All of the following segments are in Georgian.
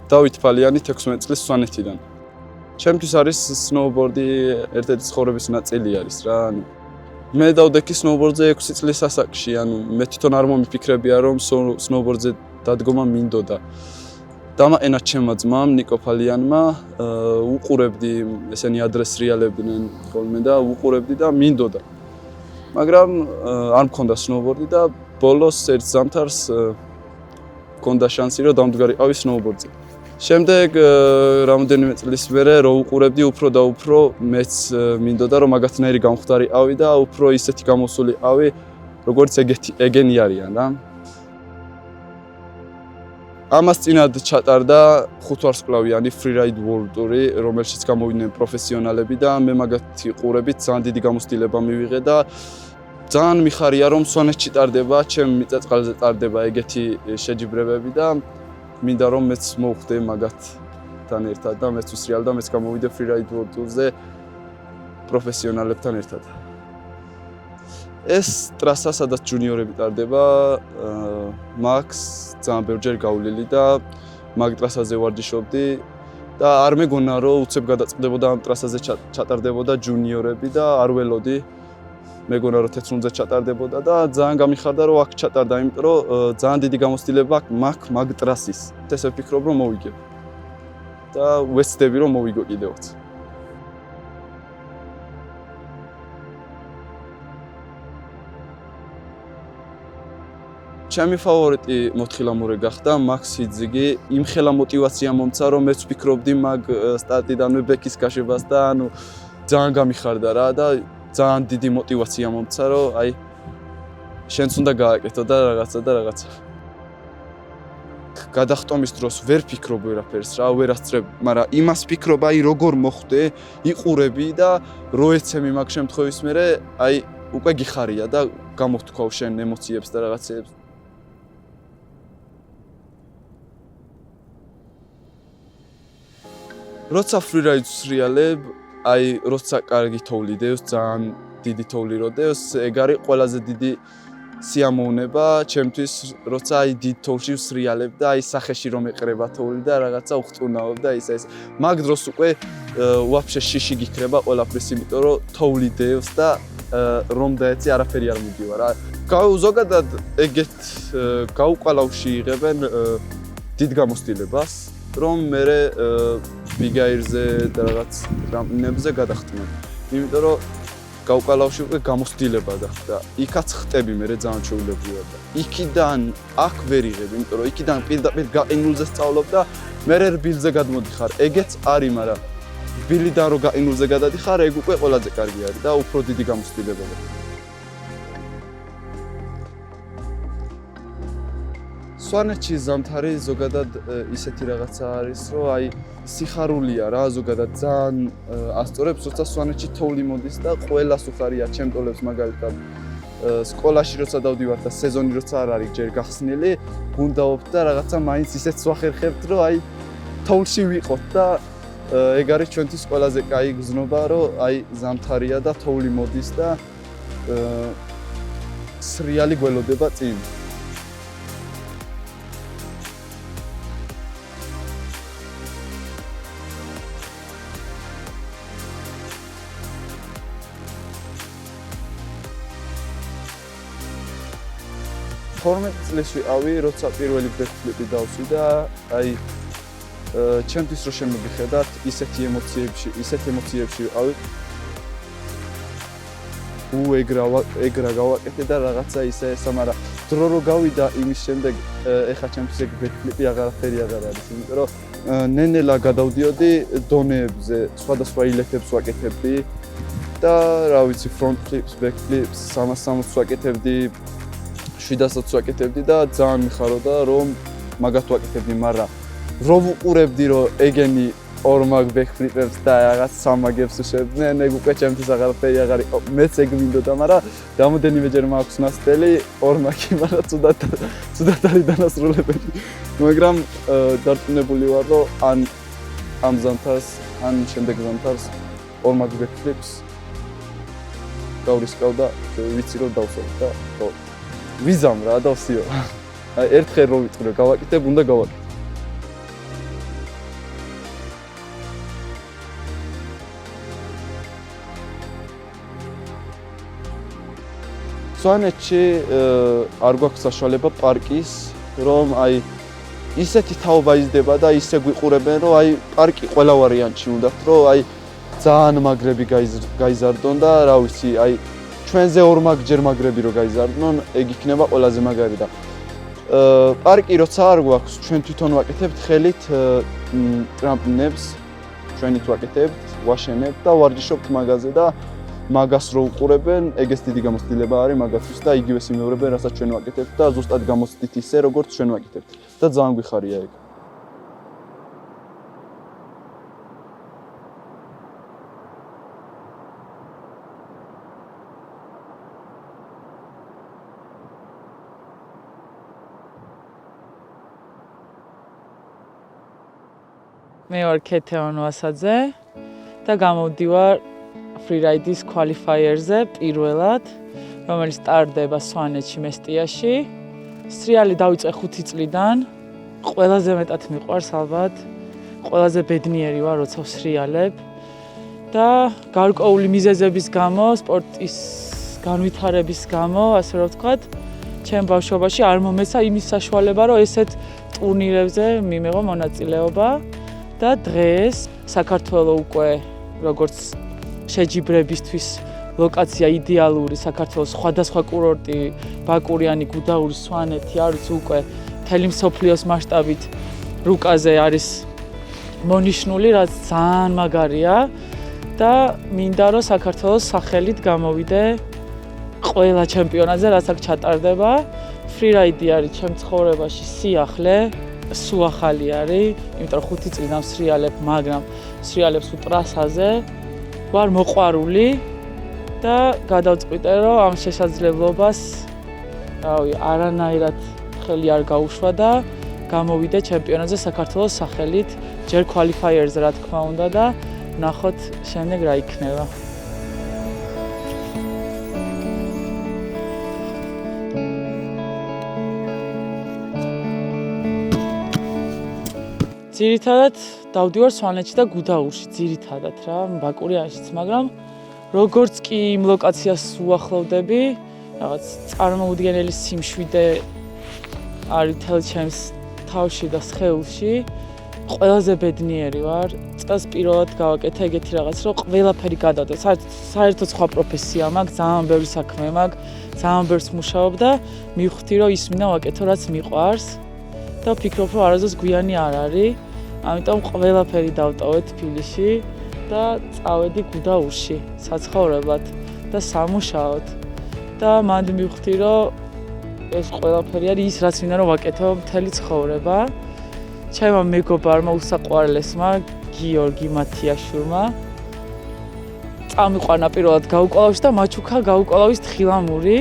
დავით ფალიანი 16 წლის სვანეთიდან. ჩემთვის არის სნოუბორდი ერთ-ერთი ცხოვრების ნაწილი არის რა. მე დავდექი სნოუბორდზე 6 წლის ასაკში, მე თვითონ არ მომიფიქრებია რომ სნოუბორდზე დადგომა მინდოდა. დამაყენა ჩემმა ძმამ ნიკო ფალიანმა, უყურებდი ესენი ადრეს რეალებდნენ ხოლმე და უყურებდი და მინდოდა. მაგრამ არ მქონდა სნოუბორდი და ბოლოს ერთ ზამთარს მქონდა შანსი რომ დამდგარიყავი სნოუბორდზე. შემდეგ რამოდენიმე წლის მერე რო უყურებდი უფრო და უფრო მეც მინდოდა რომ მაგათნაირი გამხდარიყავი და უფრო ისეთი გამოსულიყავი როგორც ეგენი არიან რა. ამას წინად ჩატარდა 5 ვარსკვლავიანი freeride world tour-ი, რომელშიც გამოვიდნენ პროფესიონალები და მე მაგათი ყურებით ძალიან დიდი გამოცდილება მივიღე და ძალიან მიხარია რომ სვანეთში ტარდება, ჩემ მიწა-წყალზე ტარდება ეგეთი შეჯიბრებები და მინდა რომ მეც მოვხდე მაგათთან ერთად და მეც ვისრიალ და მეც გამოვიდე freeride world tour-ზე პროფესიონალებთან ერთად. ეს ტრასა სადაც ჯუნიორები ტარდება, მაქვს ძალიან ბევრჯერ გავლილი და მაგ ტრასაზე ვარჯიშობდი და არ მეგონა რომ უცებ გადაწყდებოდა ამ ტრასაზე ჩატარდებოდა ჯუნიორები და არ ველოდი მეგონა რომ თეთრუნზე ჩატარდებოდა და ძალიან გამიხარდა რომ აქ ჩატარდა, იმიტომ რომ ძალიან დიდი გამოცდილება მაქვს მაგ ტრასის. ესე ვფიქრობ რომ მოვიგებ და ვეცდები რომ მოვიგო კიდევაც. ჩემი ფავორიტი მოთხილამურე გახდა მაქს ჰიძიგი. იმ ხელა мотиваცია მომცა რომ მეც ვფიქრობდი მაგ სტარტიდანვე ბექის გაშებას და ძალიან გამიხარდა რა და ძალიან დიდი мотиваცია მომცა რომ აი შენც უნდა გააკეთო და რაღაცა. გადახტომის დროს ვერ ფიქრობ ვერაფერს რა, ვერ ასწრებ, მაგრამ იმას ფიქრობ აი როგორ მოხვდე, იყურები და რო ეცემი მაგ შემთხვევის მერე აი უკვე გიხარია და გამოვთქვავ შენ ემოციებს და რაღაცეებს. როცა freeride-ს რეალებ, აი როცა კარგი თოვლი დევს, ძალიან დიდი თოვლი რო დევს, ეგ არის ყველაზე დიდი სიამოვნება ჩემთვის, როცა აი დიდ თოვლში ვსრიალებ და აი სახეში რომ ეყრება თოვლი და რაღაცა უხტუნაობ და ის მაგ დროს უკვე ვაფშე შიში გიქრება ყველაფრის, იმიტომ რომ თოვლი დევს და რომ დაეცი არაფერი არ მიდივა რა. ზოგადად ეგეთ გაუყალავში იღებენ დიდ გამოცდილებას, რომ მერე ბიგაირზე და რაღაც რამნებზე გადახტნენ. იმიტომ რომ გაუყალავში უკვე გამოცდილება და იქაც ხტები მერე ძალიან ჩვეულებრივად და იქიდან აქ ვერ იღებ, იმიტომ რომ იქიდან პირდაპირ გაყინულზე სწავლობ და მერე რბილზე გადმოდიხარ. ეგეც არის, მაგრამ რბილიდან რო გაყინულზე გადადიხარ, ეგ უკვე ყველაზე კარგი არის და უფრო დიდი გამოცდილებაა. სვანეთში ზამთარი ზოგადად ისეთი რაღაცა არის, რომ აი სიხარულია რა, ზოგადად ძალიან ასწორებს, როცა სვანეთში თოვლი მოდის და ყველას უხარია, ჩემ ტოლებს მაგალითად სკოლაში როცა დავდივართ და სეზონი როცა არ არის ჯერ გახსნილი, გუნდაობთ და რაღაცა მაინც ისეთ ვახერხებთ, რომ აი თოვლში ვიყოთ და ეგ არის ჩვენთვის ყველაზე კაი გზნობა, რომ აი ზამთარია და თოვლი მოდის და სრიალი გველოდება წინ. 12 წლის ვიყავი, როცა პირველი ბექფლიპი დავსვი და აი ჩემთვის რო შემოგიხედათ, ისეთი ემოციებში ვიყავი. ეგრა გავაკეთე და რაღაცა ისე ესა, მაგრამ დრო რო გავიდა იმის შემდეგ, ეხა ჩემთვის ეგ ბექფლიპი აღარაფერი აღარ არის, იმიტომ რომ ნენელა გადავდიოდი დონეებზე, სხვადასხვა ილეთებს ვაკეთებდი და რა ვიცი, front flips, back flips, 360-ს ვაკეთებდი, 700-ს ვაკეთებდი და ძალიან მიხაროდა რომ მაგათ ვაკეთებდი, მაგრამ რო ვუყურებდი რომ ეგენი ორმაგ back flip-ებს და რაღაც სამაგებს უშვებდნენ, ეგ უკვე ჩემთვის აღარაფერი აღარ იყო. მეც ეგ მინდოდა, მაგრამ რამოდენიმეჯერ მაქვს ნასტელი ორმაგი, მაგრამ ცუდად არის დანასრულებელი. მაგრამ დარწმუნებული ვარ, რომ ან ამ ზამთარს, ან შემდეგ ზამთარს ორმაგ back flips გავრისკავ და ვიცი რომ დავსვამ და ვიზამ რა დავსიო. აი ერთხელ რო ვიტყვი გავაკეთებ, უნდა გავაკეთებ. სვანეთში არ გვაქვს საშუალება პარკის, რომ აი ისეთი თაობა იზრდება და ისე გვიყურებენ, რომ აი პარკი ყველა ვარიანტში უნდათ, რომ აი ძალიან მაგრები გაიზარდონ და რა ვიცი, აი ჩვენზე ორმაგჯერ მაგრები რო გაიზარდნონ, ეგ იქნება ყველაზე მაგარი და პარკი როცა არ გვაქვს, ჩვენ თვითონ ვაკეთებთ ხელით ტრამპლინებს, ჩვენით ვაკეთებთ, ვაშენებთ და ვარჯიშობთ მაგაზე და მაგას რო უყურებენ, ეგეც დიდი გამოცდილება არის მაგათვის და იგივე სიმეორებენ, რასაც ჩვენ ვაკეთებთ და ზუსტად გამოცდით ისე, როგორც ჩვენ ვაკეთებთ და ძალიან გვიხარია ეგ. მე ვარ ქეთეონ ვასაძე და გამოვდივარ freeride-ის qualifier-ზე პირველად, რომელიც სტარტდება სვანეთში მესტიაში. სრიალი დავიწყე 5 წლიდან. ყველაზე მეტად მიყვარს ალბათ. ყველაზე ბედნიერი ვარ, როცა ვსრიალებ. და გარკვეული მიზეზების გამო, სპორტის განვითარების გამო, ასე რომ ვთქვათ, ჩემ ბავშვობაში არ მომეცა იმის საშუალება, რომ ესეთ ტურნირებზე მიმეღო მონაწილეობა. და დღეს საქართველოს უკვე როგორც შეჯიბრებისთვის ლოკაცია იდეალური, საქართველოს სხვადასხვა კურორტი, ბაკურიანი, გუდაური, სვანეთი, არის უკვე მთელი მსოფლიოს მასშტაბით რუკაზე არის მონიშნული, რაც ძალიან მაგარია და მინდა რომ საქართველოს სახელით გამოვიდე ყველა ჩემპიონატზე, რაც აქ ჩატარდება. freeride არის ჩემ ცხოვრებაში სიახლე. სულ ახალი არის, იმიტომ რომ 5 წლიდან ვსრიალებ, მაგრამ ვსრიალებს უტრასაზე. ვარ მოყვარული და გადავწყვიტე, რომ ამ შესაძლებლობას არანაირად ხელი არ გაუშვა და გამოვიდე ჩემპიონატზე საქართველოს სახელით, ჯერ qualifier-ზე რა თქმა უნდა და ნახოთ შემდეგ რა იქნება. ძირითადად დავდივარ სვანეთში და გუდაურში, ძირითადად რა, ბაკურიანშიც, მაგრამ როგორც კი იმ ლოკაციას უახლოვდები, რაღაც წარმოუდგენელი სიმშვიდე არის მთელ ჩემს თავში და სხეულში. ყველაზე ბედნიერი ვარ. წელს პირველად გავაკეთე ეგეთი რაღაც, რომ ყველაფერი გადავდე. საერთოდ სხვა პროფესია მაქვს, ძალიან ბევრი საქმე მაქვს, ძალიან ბევრს მუშაობ და მივხვდი, რომ ის მინდა ვაკეთო, რაც მიყვარს და ვფიქრობ, რომ არასდროს გვიანი არ არის. ამიტომ ყველაფერი დავტოვე თბილისში და წავედი გუდაურში საცხოვრებლად და სამუშაოდ. და მანდ მივხვდი, რომ ეს ყველაფერი არის ის, რაც მინდა რომ ვაკეთო მთელი ცხოვრება. ჩემმა მეგობარმა უსაყვარლესმა გიორგი მათიაშვილმა წამიყვანა პირველად გაუკვალავში და მაჩუქა გაუკვალავის თხილამური,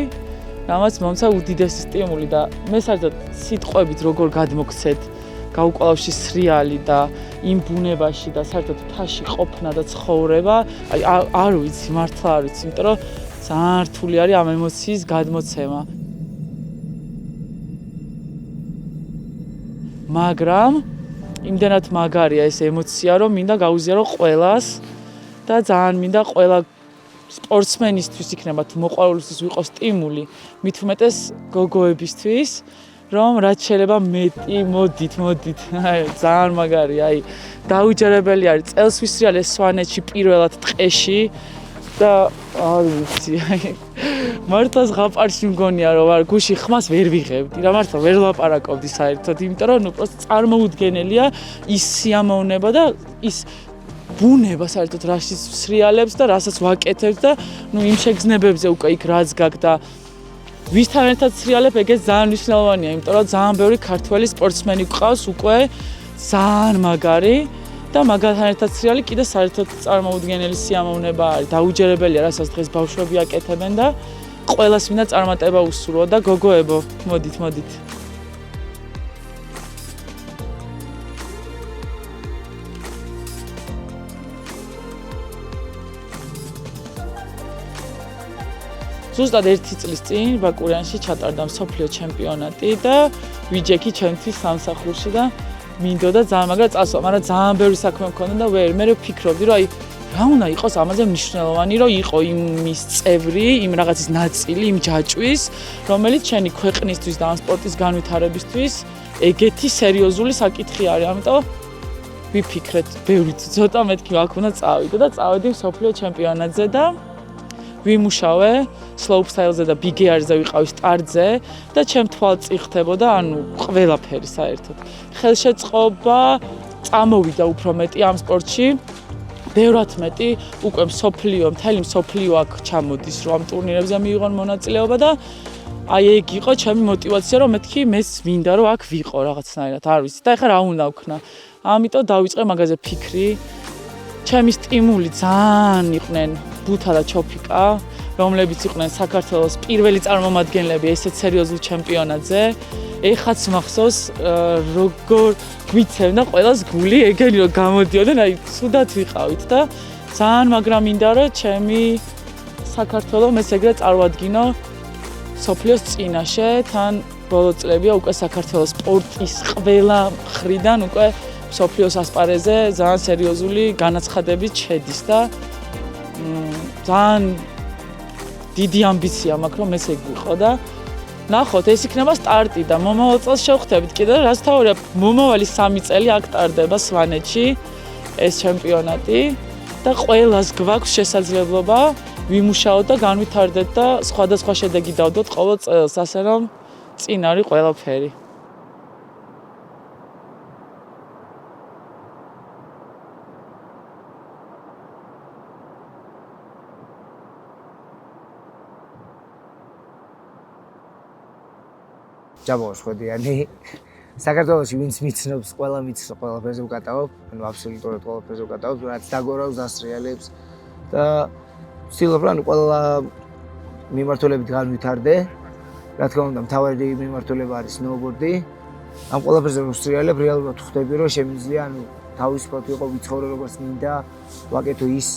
რამაც მომცა უდიდესი სტიმული და მე საერთოდ სიტყვებით როგორ გადმოგცეთ გაუკვალავში სრიალი და იმ ბუნებაში და საერთოდ მთაში ყოფნა და ცხოვრება, აი არ ვიცი, მართლა არ ვიცი, იმიტომ რომ ძალიან რთული არის ამ ემოციის გადმოცემა. მაგრამ იმდენად მაგარია ეს ემოცია, რომ მინდა გავიზიარო ყველას და ძალიან მინდა ყველა სპორტსმენისთვის იქნება თუ მოყვარულისთვის ვიყოს სტიმული, მით უმეტეს გოგოებისთვის, რომ რაც შეიძლება მეტი მოდით. აი, ძალიან მაგარი, აი, დაუჯერებელი არის. წელს ვისრიალე სვანეთში პირველად ტყეში და არ ვიცი, აი, მართლა ზღაპარში მგონია რომ არ გუში ხმას ვერ ვიღებდი რა მართლა ვერ ლაპარაკობდი საერთოდ, იმიტომ რომ ნუ პროსტ წარმოუდგენელია ის სიამოვნება და ის ბუნება საერთოდ რაშიც ვსრიალებს და რასაც ვაკეთებ და ნუ იმ შეგრძნებებზე უკვე იქ რაც გაქვს და ვისთან ერთად ვსრიალებ, ეგეც ძალიან მნიშვნელოვანია, იმიტომ რომ ძალიან ბევრი ქართველი სპორტსმენი გვყავს უკვე ძალიან მაგარი და მაგალთან ერთად სრიალი კიდე საერთოდ წარმოუდგენელი სიამოვნება არის. დაუჯერებელია, რასაც დღეს ბავშვები აკეთებენ და ყველას მინდა წარმატება უსურვო და გოგოებო, მოდით. ზუსტად 1 წლის წინ ბაკურიანში ჩატარდა მსოფლიო ჩემპიონატი და ვიჯექი ჩემთვის სამსახურში და მინდოდა ძალიან მაგრა წასვლა, მაგრამ ძალიან ბევრი საქმე მქონდა და მე ვფიქრობდი, რომ აი რა უნდა იყოს ამაზე მნიშვნელოვანი, რომ იყო იმის წევრი, იმ რაღაცის ნაწილი, იმ ჯაჭვის, რომელიც შენი ქვეყნისთვის და ამ სპორტის განვითარებისთვის ეგეთი სერიოზული საკითხი არის. ამიტომ ვიფიქრეთ, ბევრი ცოტა მეთქი აქ უნდა წავიდე და წავედი მსოფლიო ჩემპიონატზე და ვიმუშავე slopestyle-ზე და big air-ზე ვიყავი სტარტზე და ჩემ თვალწინ ხდებოდა, ანუ ყველაფერი საერთოდ. ხელშეწყობა წამოვიდა უფრო მეტი ამ სპორტში. ბევრად მეტი უკვე მთელი მსოფლიო აქ ჩამოდის, რომ ამ ტურნირებზე მიიღონ მონაწილეობა და აი ეგ იყო ჩემი мотиваცია, რომ მეთქი მეც მინდა რომ აქ ვიყო რაღაცნაირად, არ ვიცი. და ეხლა რა უნდა ვქნა? ამიტომ დავიწყე მაგაზე ფიქრი. ჩემი სტიმული ძალიან იყვნენ ბუთა და ჩოფიკა, რომლებიც იყვნენ საქართველოს პირველი წარმომადგენლები ესეთ სერიოზულ ჩემპიონატზე. ეხაც მახსოვს როგორ გვიცემ და ყველას გული ეგენი რომ გამოდიოდნენ, აი ცუდად ვიყავით და ძალიან მაგრამ მინდა რომ ჩემი საქართველო მეც ეგრე წარვადგინო სოფლიოს წინაშე, თან ბოლო წლებია უკვე საქართველოს სპორტის ყველა მხრიდან უკვე სოფლიოს ასპარეზზე ძალიან სერიოზული განაცხადებით შედის და ძალიან დიდი ამბიცია მაქვს რომ ეს ეგ ვიყო და ნახოთ ეს იქნება სტარტი და მომავალ წელს შევხვდებით კიდე რაც თავია მომავალი 3 წელი აქ ტარდება სვანეთში ეს ჩემპიონატი და ყველას გვაქვს შესაძლებლობა ვიმუშაოთ და განვითარდეთ და სხვადასხვა შედეგი დავდოთ ყოველ წელს ასე რომ წინ არის ყველაფერი. ჯაბოს ხვედიანი საქართველოში ვინც მიცნობს ყველა მიცნობს ყველაფერზე ვკატავებ, ანუ აბსოლუტურად ყველაფერზე ვკატავებ, რაც დაგორავს დასრიალებს და ვცდილობ რა ყველა მიმართულებით განვითარდე. რა თქმა უნდა, მთავარი მიმართულება არის სნოუბორდი. ამ ყველაფერზე რომ ვსრიალებ, რეალურად ხვდები რომ შემიძლია, ანუ თავისუფლად ვიყო, ვიცხოვრო როგორც მინდა, ვაკეთო ის,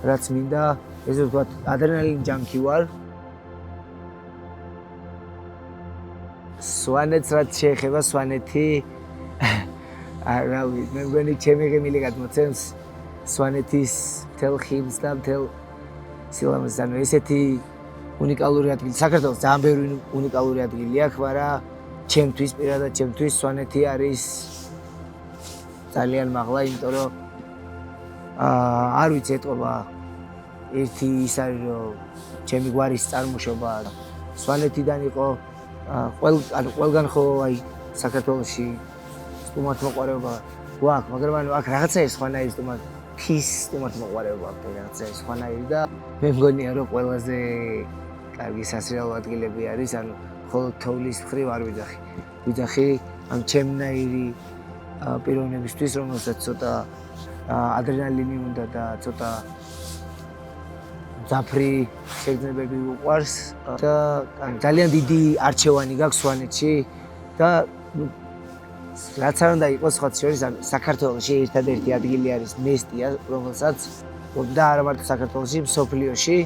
რაც მინდა, ესე ვთქვათ, ადრენალინ ჯანკი ვარ. სვანეთს რაც შეეხება სვანეთი არავი მე მგონი ჩემი ღიმილი გადმოცემს სვანეთის მთელ ხილს და მთელ სილამაზეს ანუ ესეთი უნიკალური ადგილი საქართველოს ძალიან ბევრი უნიკალური ადგილი აქვს მაგრამ ჩემთვის პირადად ჩემთვის სვანეთი არის ძალიან მაღლა იმიტომ რომ არ ვიცი ეტყობა ერთი ის არის რომ ჩემი გვარის წარმოშობა სვანეთიდან იყო ყველგან ხო აი საქართველოში სტუმართ მოყვარეობა გვაქვს, მაგრამ ანუ აქ რაღაცაა სხვანაირი სტუმართ მოყვარეობა აქვს რაღაცაა სხვანაირი და მე მგონია რომ ყველაზე კარგი სასრიალო ადგილები არის, ანუ მხოლოდ თოვლის მხრივ არ ვიძახი ამ ჩემნაირი პიროვნებისთვის, რომელსაც ცოტა ადრენალინი უნდა და ცოტა ძაფრი შეგრძნებები უყვარს და ძალიან დიდი არჩევანი გაქვს სვანეთში და რაც არ უნდა იყოს სხვა შორის საქართველოში ერთადერთი ადგილი არის მესტია რომელსაც და არა მარტო საქართველოში მსოფლიოში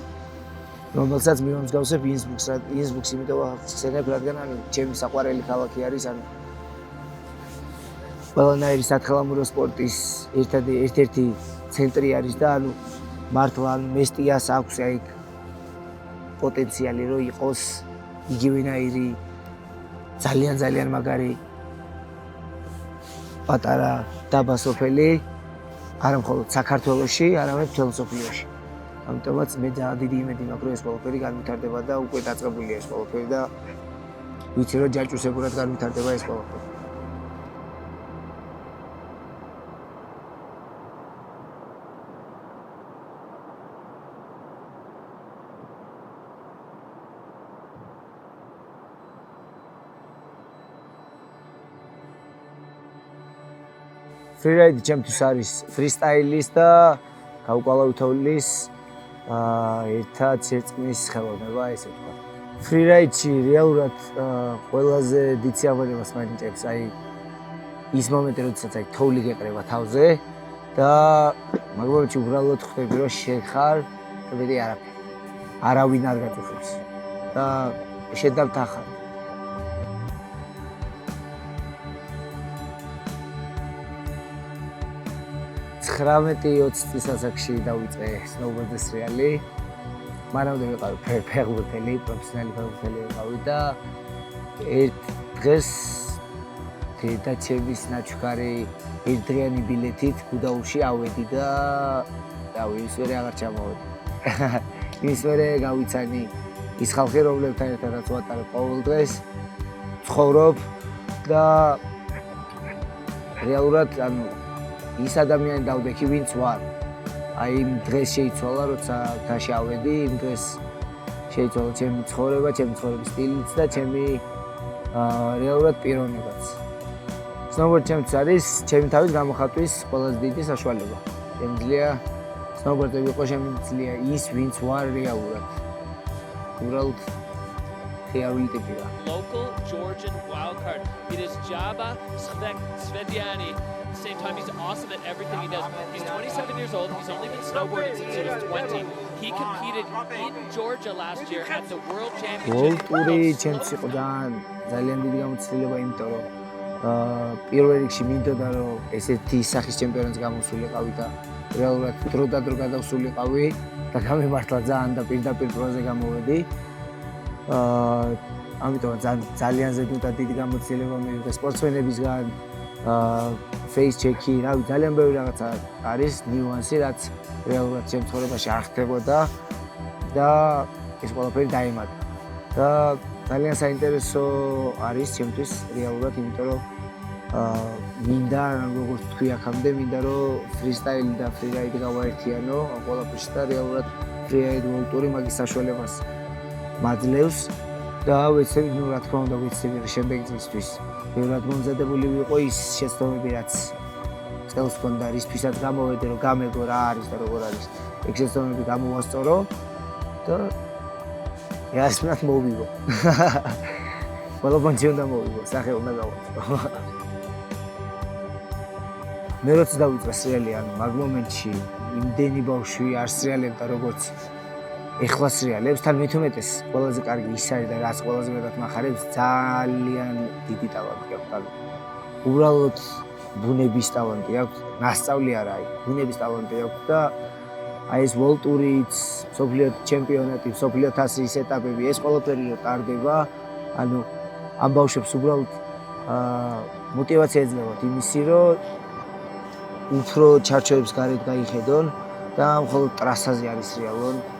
რომელსაც მიმსგავსებ ინსბრუკს იმიტომ ვახსენებ რადგან ანუ ჩემი საყვარელი ქალაქი არის ანუ ყველანაირი სათხილამურო სპორტის ერთ-ერთი ცენტრი არის და ანუ მართლა მესტიას აქვს აი პოტენციალი რომ იყოს იგივენაირი ძალიან მაგარი პატარა დაბა სოფელი არა მხოლოდ საქართველოში, არამედ მთელ მსოფლიოში. ამიტომაც მე ძალიან დიდი იმედი მაქვს რომ ეს ყველაფერი განვითარდება და უკვე დაწყებულია ეს ყველაფერი და ვიცი რომ ჯაჭვისებურად განვითარდება ეს ყველაფერი. Freeride ჩემთვის არის freestyle-ის და გაუკვალავითოვლის ერთად სერწყმის ხელოვნება, ესე ვთქვა. Freeride-ში რეალურად ყველაზე დიდ სიამოვნებას მაინტერესებს აი ის მომენტი, როდესაც აი თოვლი გეყრება თავზე და მაგ მომენტში უბრალოდ ხვდები რომ შეხარ და მეტი არაფერი. არავინ არ გაწუხებს და შედავთახარ. 19-20 წლის ასაკში დავიწყე სნოუბორდის რეალი. მანამდე ვიყავი ფეხბურთელი, პროფესიონალი ფეხბურთელი ვიყავი და ერთ დღეს დედაჩემის ნაჩქარი ერთდღიანი ბილეთით გუდაურში ავედი და ის ვერე აღარ ჩამოვედი. ის ვერე გავიცანი ის ხალხი, რომლებთან ერთადაც ვატარებ ყოველ დღეს, ცხოვრობ და რეალურად ის ადამიანი დავდექი, ვინც ვარ. აი იმ დღეს შეიცვალა, როცა თაში ავედი, იმ დღეს შეიცვალა ჩემი ცხოვრება, ჩემი ცხოვრების სტილიც და ჩემი რეალურად პიროვნებაც. სნოუბორდი ჩემთვის არის ჩემი თავის გამოხატვის ყველაზე დიდი საშუალება. შემიძლია სნოუბორდი ვიყო, შემიძლია ის, ვინც ვარ რეალურად. უბრალოდ ხიარული ტიპია. Local Georgian wildcard. It is Jaba Svediani. Same time, he's awesome at everything he does. He's 27 years old. He's only been snowboarding since he was 20. He competed in Georgia last year at the World Championship. ვოლტური ჩემს იყო ძალიან დიდი გამოცდილება, იმიტომ რომ პირველ რიგში მინდოდა რომ ესეთი სახის ჩემპიონატს გამოსულიყავი და რეალურად დრო და დრო გადავსულიყავი და გამემართლა ძალიან და პირდაპირ პროზე გამოვედი. ამიტომ ძალიან ზედმეტ და დიდი გამოცდილება მივიღე სპორტსმენებისგან. face check-ი, რავი, ძალიან ბევრი რაღაცა არის, ნიუანსი, რაც რეალურად ჩემ ცხოვრებაში არ ხდებოდა და ეს ყველაფერი დაემატა. და ძალიან საინტერესო არის ჩემთვის რეალურად, იმიტომ რომ მინდა, როგორც თქვი აქამდე, მინდა რომ freestyle და freeride გავაერთიანო ამ ყველაფერში და რეალურად freeride ვოლტური მაგის საშუალებას მაძლევს და ვეცები, ну, რა თქმა უნდა, ვეცები შემდეგ წლისთვის. ბევრად მომზადებული ვიყო ის შეცდომები, რაც წელს მქონდა, რისთვისაც გამოვედი, რომ გამეგო რა არის და როგორ არის. ეგ შეცდომები გამოვასწორო და იასნად მოვიგო. ყველაფერი უნდა მოვიგო, სახე უნდა გავაკეთო. მე როცა დავიწყე სრიალი, ანუ მაგ მომენტში იმდენი ბავშვი არ სრიალებდა, როგორც ეხლა სრიალებს, თან მით უმეტეს ყველაზე კარგი ის არის და რაც ყველაზე მეტად მახარებს, ძალიან დიდი ტალანტი აქვს. უბრალოდ ბუნების ტალანტი აქვს, ნასწავლი არა აი, ბუნების ტალანტი აქვს და აი ეს ვოლტურიც, მსოფლიო ჩემპიონატი, მსოფლიო თასის ეტაპები, ეს ყველაფერი რო ტარდება, ანუ ამ ბავშვებს უბრალოდ мотивация ეძლევათ იმისი, რომ უფრო ჩარჩოებს გარეთ გაიხედონ და მხოლოდ ტრასაზე არის რეალურად